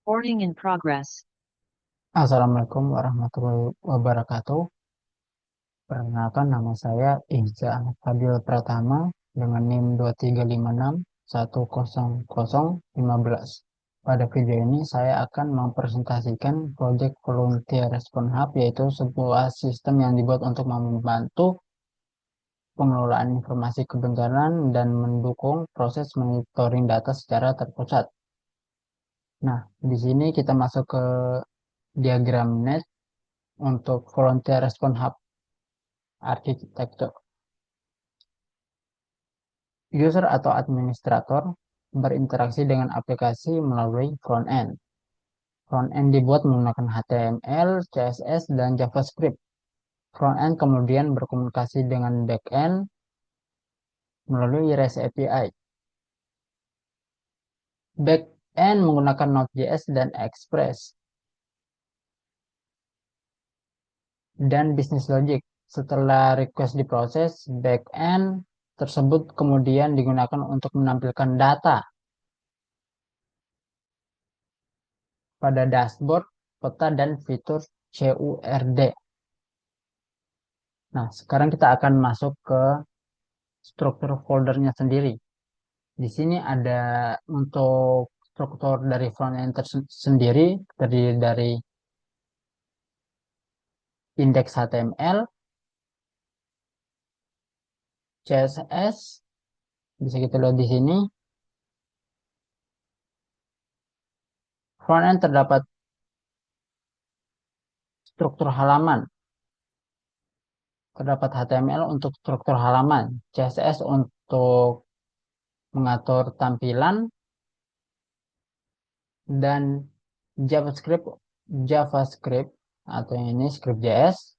Recording in progress. Assalamualaikum warahmatullahi wabarakatuh. Perkenalkan nama saya Iza Ahmad Fadil Pratama dengan NIM 235610015. Pada video ini saya akan mempresentasikan proyek Volunteer Response Hub, yaitu sebuah sistem yang dibuat untuk membantu pengelolaan informasi kebencanaan dan mendukung proses monitoring data secara terpusat. Nah, di sini kita masuk ke diagram net untuk Volunteer Response Hub arsitektur. User atau administrator berinteraksi dengan aplikasi melalui front-end. Front-end dibuat menggunakan HTML, CSS, dan JavaScript. Front-end kemudian berkomunikasi dengan back-end melalui REST API. Back-end menggunakan Node.js dan Express. Dan business logic. Setelah request diproses, back-end tersebut kemudian digunakan untuk menampilkan data pada dashboard, peta, dan fitur CURD. Nah, sekarang kita akan masuk ke struktur foldernya sendiri. Di sini ada untuk struktur dari frontend sendiri, terdiri dari indeks HTML, CSS, bisa kita lihat di sini. Frontend terdapat struktur halaman, terdapat HTML untuk struktur halaman, CSS untuk mengatur tampilan, dan JavaScript JavaScript atau yang ini script.js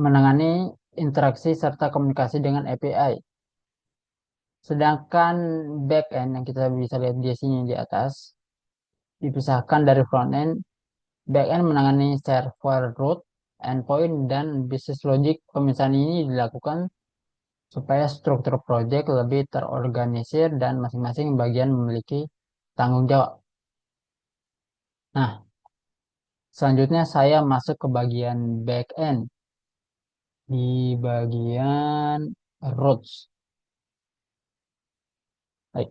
menangani interaksi serta komunikasi dengan API. Sedangkan backend yang kita bisa lihat di sini di atas dipisahkan dari frontend. Backend menangani server root, endpoint, dan business logic. Pemisahan ini dilakukan supaya struktur project lebih terorganisir dan masing-masing bagian memiliki tanggung jawab. Nah, selanjutnya saya masuk ke bagian backend di bagian routes. Baik.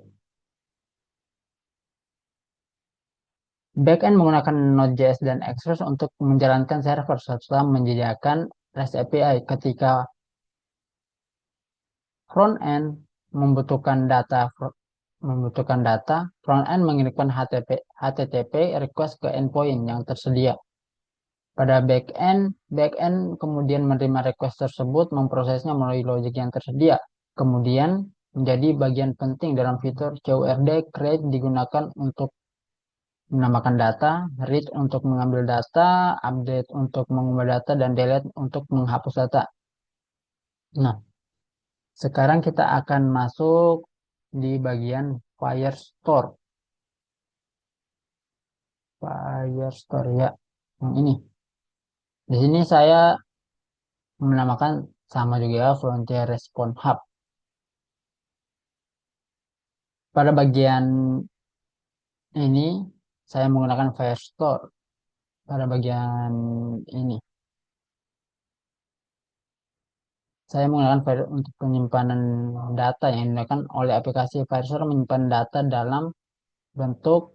Backend menggunakan Node.js dan Express untuk menjalankan server serta menyediakan REST API. Ketika frontend membutuhkan data, frontend mengirimkan HTTP request ke endpoint yang tersedia. Pada backend kemudian menerima request tersebut, memprosesnya melalui logic yang tersedia. Kemudian menjadi bagian penting dalam fitur CURD. Create digunakan untuk menambahkan data, read untuk mengambil data, update untuk mengubah data, dan delete untuk menghapus data. Nah, sekarang kita akan masuk di bagian Firestore. Firestore ya, yang ini. Di sini saya menamakan sama juga ya, Volunteer Response Hub. Pada bagian ini saya menggunakan Firestore. Pada bagian ini saya menggunakan Fire untuk penyimpanan data yang digunakan oleh aplikasi Firestore menyimpan data dalam bentuk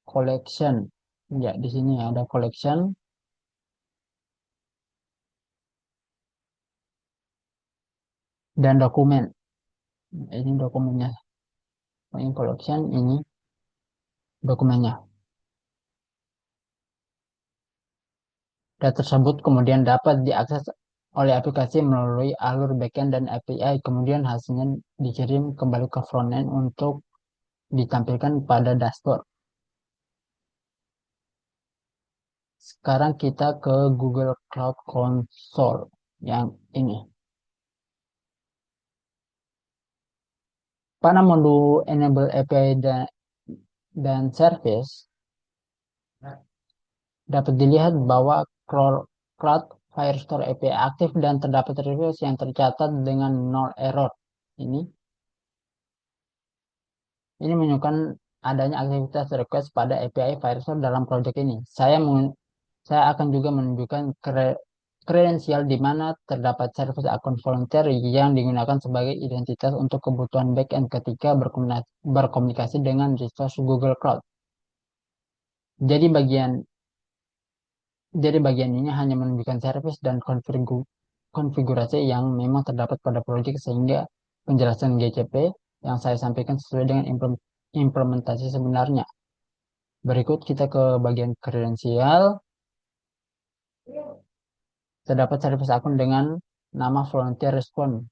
collection. Ya, di sini ada collection dan dokumen. Ini dokumennya. Ini collection, ini dokumennya. Data tersebut kemudian dapat diakses oleh aplikasi melalui alur backend dan API. Kemudian hasilnya dikirim kembali ke frontend untuk ditampilkan pada dashboard. Sekarang kita ke Google Cloud Console yang ini. Pada modul Enable API dan Service, dapat dilihat bahwa Cloud Firestore API aktif dan terdapat reviews yang tercatat dengan 0 error. Ini ini menunjukkan adanya aktivitas request pada API Firestore dalam proyek ini. Saya akan juga menunjukkan kredensial di mana terdapat service akun volunteer yang digunakan sebagai identitas untuk kebutuhan backend ketika berkomunikasi dengan resource Google Cloud. Jadi bagian jadi bagian ini hanya menunjukkan service dan konfigurasi yang memang terdapat pada proyek sehingga penjelasan GCP yang saya sampaikan sesuai dengan implementasi sebenarnya. Berikut kita ke bagian kredensial. Terdapat service akun dengan nama volunteer response.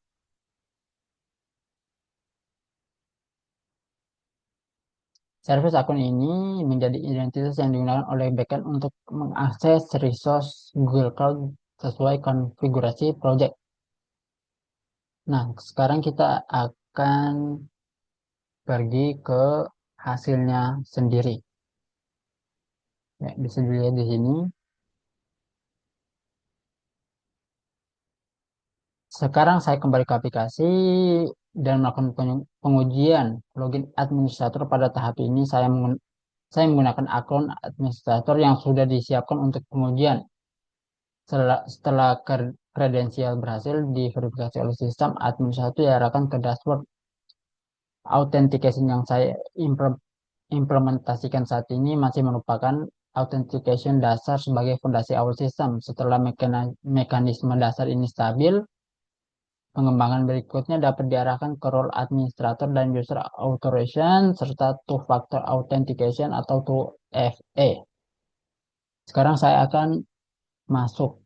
Service akun ini menjadi identitas yang digunakan oleh backend untuk mengakses resource Google Cloud sesuai konfigurasi project. Nah, sekarang kita akan pergi ke hasilnya sendiri. Ya, bisa dilihat di sini. Sekarang saya kembali ke aplikasi dan melakukan pengujian login administrator. Pada tahap ini saya menggunakan akun administrator yang sudah disiapkan untuk pengujian. Setelah kredensial berhasil diverifikasi oleh sistem, administrator diarahkan ke dashboard authentication yang saya implementasikan saat ini masih merupakan authentication dasar sebagai fondasi awal sistem. Setelah mekanisme dasar ini stabil, pengembangan berikutnya dapat diarahkan ke role administrator dan user authorization serta two-factor authentication atau 2FA. Sekarang saya akan masuk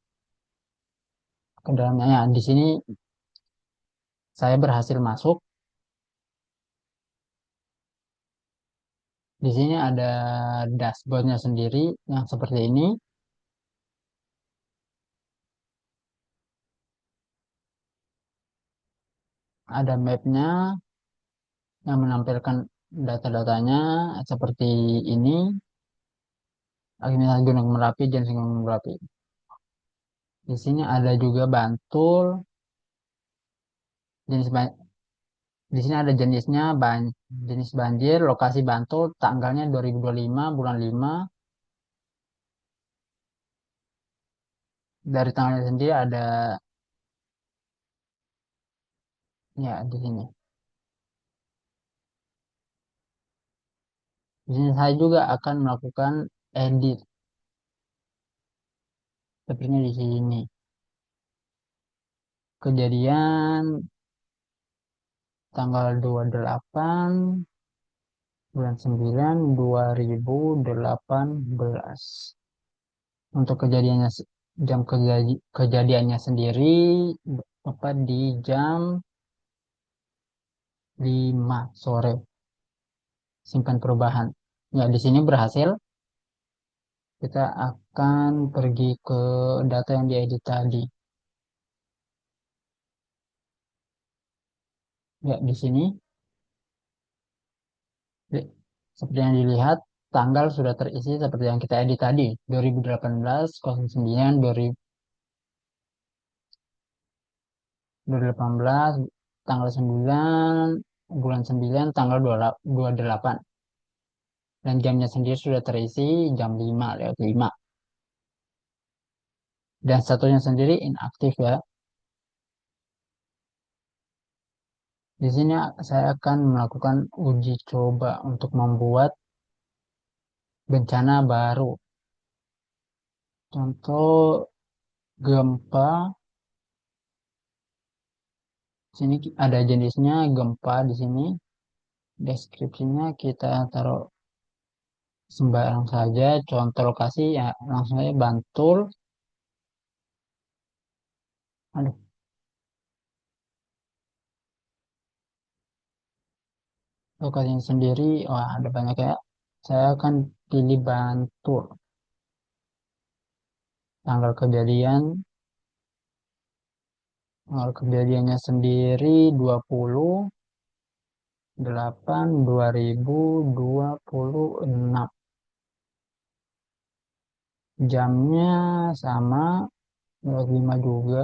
ke dalamnya. Ya, di sini saya berhasil masuk. Di sini ada dashboardnya sendiri yang seperti ini. Ada mapnya yang menampilkan data-datanya seperti ini. Aktivitas Gunung Merapi, jenis Gunung Merapi. Di sini ada juga Bantul. Jenis ban- di sini ada jenisnya jenis banjir, lokasi Bantul, tanggalnya 2025 bulan 5. Dari tanggalnya sendiri ada ya di sini. Di sini saya juga akan melakukan edit sepertinya di sini. Kejadian tanggal 28 bulan 9 2018. Untuk jam kejadiannya sendiri tepat di jam 5 sore. Simpan perubahan. Ya, di sini berhasil. Kita akan pergi ke data yang diedit tadi. Ya, di sini Di- seperti yang dilihat, tanggal sudah terisi seperti yang kita edit tadi. 2018 09 2018 tanggal 9 bulan 9 tanggal 28 dan jamnya sendiri sudah terisi jam 5 lewat 5 dan satunya sendiri inaktif ya. Di sini saya akan melakukan uji coba untuk membuat bencana baru. Contoh gempa. Sini ada jenisnya gempa di sini. Deskripsinya kita taruh sembarang saja. Contoh lokasi ya langsung aja Bantul. Aduh, lokasinya sendiri, wah ada banyak ya. Saya akan pilih Bantul. Tanggal kejadian, tanggal kejadiannya sendiri 28/2026. Jamnya sama, 25 juga.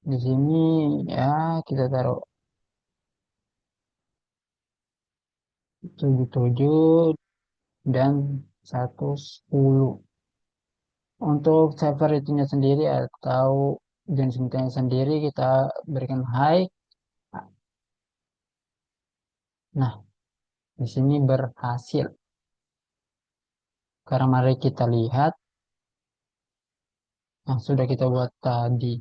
Di sini ya kita taruh 77 dan 110. Untuk severity-nya sendiri atau jenis mintanya sendiri kita berikan high. Nah, di sini berhasil. Sekarang mari kita lihat yang sudah kita buat tadi.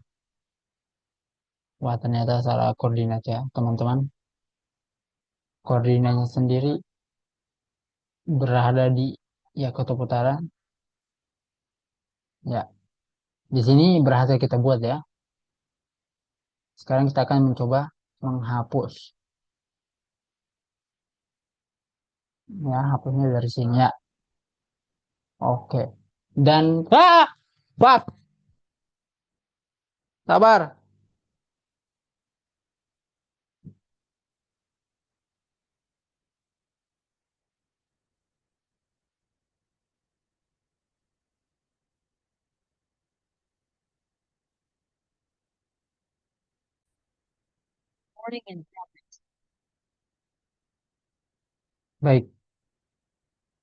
Wah, ternyata salah koordinat ya, teman-teman. Koordinatnya sendiri berada di ya kutub utara. Ya, di sini berhasil kita buat ya. Sekarang kita akan mencoba menghapus. Ya, hapusnya dari sini ya. Oke. Dan Pak, sabar. Baik,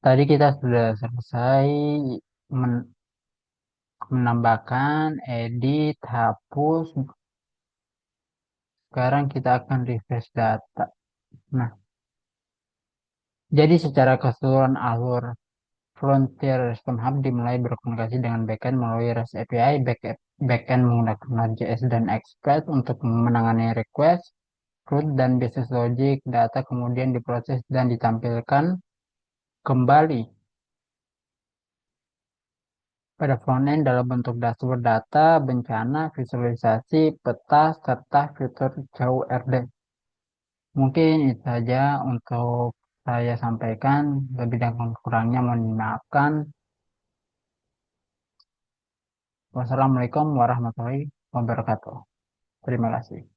tadi kita sudah selesai men- menambahkan, edit, hapus. Sekarang kita akan refresh data. Nah, jadi secara keseluruhan alur Frontier Response Hub dimulai berkomunikasi dengan backend melalui REST API, backend menggunakan Node.js dan Express untuk menangani request, root, dan business logic. Data kemudian diproses dan ditampilkan kembali pada frontend dalam bentuk dashboard data, bencana, visualisasi, peta, serta fitur jauh RD. Mungkin itu saja untuk saya sampaikan. Lebih dan kurangnya mohon dimaafkan. Wassalamualaikum warahmatullahi wabarakatuh. Terima kasih.